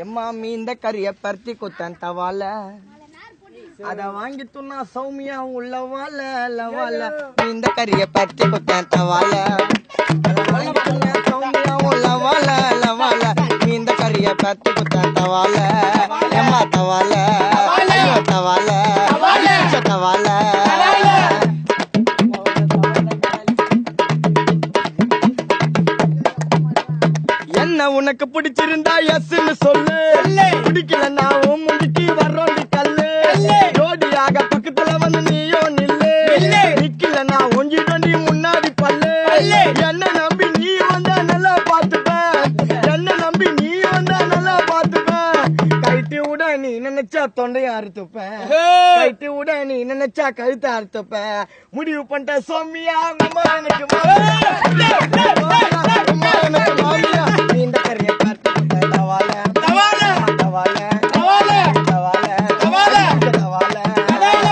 எம்மா மீந்த கறிய பருத்தி குத்தன் தவால அத வாங்கி துண்ணா சௌமியா உள்ளவால லவால மீந்த கறிய பருத்தி குத்தன் தவால வாங்கி துண்ணா சௌமியா உள்ளவால லவால மீந்த கறிய பருத்தி குத்தன் தவால எம்மா தவால தவால தவால என்ன உனக்கு பிடிச்சிருந்தா எஸ்ன்னு சொல்லு, பிடிக்கலன்னா முடிக்கு வர்றோண்டி கல்லு, ஜோடியாக பக்கத்துல வந்து நீயோ நில்லு, நிக்கலன்னா ஒஞ்சிடண்டி முன்னாடி பல்லு, என்ன நம்பி நீ வந்தா நல்லா பாத்துப்ப, என்ன நம்பி நீ வந்தா நல்லா பாத்துப்ப, கைட்டு விட நீ நினைச்சா தொண்டையை அறுத்துப்ப, கைட்டு விட நீ நினைச்சா கழுத்தை அறுத்துப்ப, முடிவு பண்ணிட்ட சோமியா எனக்கு மாமியா இந்த கறியை பார்த்து தவால தவால தவால தவால தவால தவால தவால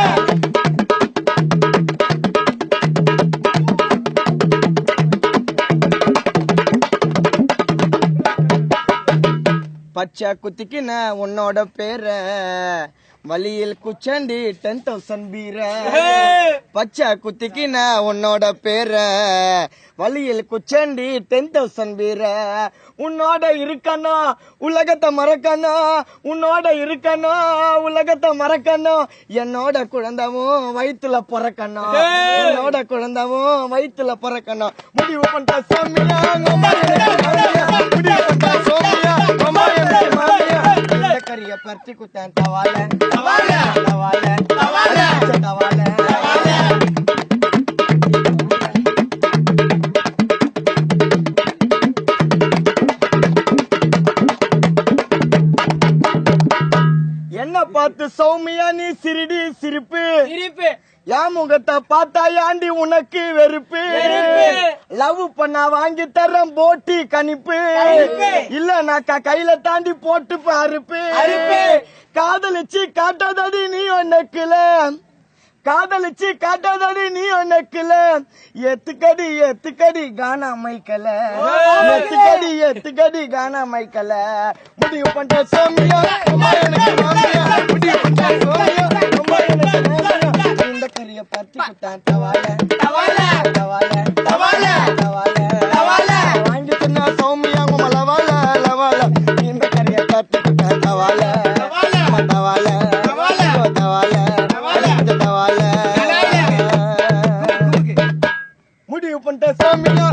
பச்சை குத்திக்கின உன்னோட பேர வலியில் குச்சண்டி 10,000 பீர பச்சை குத்திக்கின உன்னோட பேர வலியில் குச்சண்டி 10,000 பீர உன்னோட இருக்கணும் உலகத்தை மறக்கணும் உன்னோட இருக்கணும் உலகத்தை மறக்கணும் என்னோட குழந்தவும் வயிற்றுல பிறக்கணும் என்னோட குழந்தவும் வயிற்றுல பிறக்கணும் முடிவு பண்ணிட்ட சோமியா முடிவு பண்ணிட்ட சோமியா கறிய பருத்தி குத்தன் தவால தவால தவால தவால தவால என்ன பார்த்து சௌமியா நீ சிரிடி சிரிப்பு சிரிப்பு என் முகத்தை பார்த்தா யாண்டி உனக்கு வெறுப்பு லவ் பண்ணா வாங்கி தர்றேன் போட்டி கணிப்பு இல்லனாக்கா கையில தாண்டி போட்டு பாருப்பு காதலிச்சு காட்டாதடி நீ ஒன்னக்குல காதலிச்சு காட்டாதடி நீ ஒன்னக்குல எத்துக்கடி எத்துக்கடி கானா மைக்கல எத்துக்கடி எத்துக்கடி கானா மைக்கல முடிவு பண்ணிட்ட சோமியா முடிவு பண்ணிட்ட சோமியா இந்த கறிய பருத்தி குத்தான் தவால தவால தவால தவால தவால தவால வாங்கி தின்னா சௌமியா லவால லவால இந்த கறிய பருத்தி குத்தான் தவால தவால தவால தவால தவால தவால முடிவு பண்ணிட்ட சௌமியா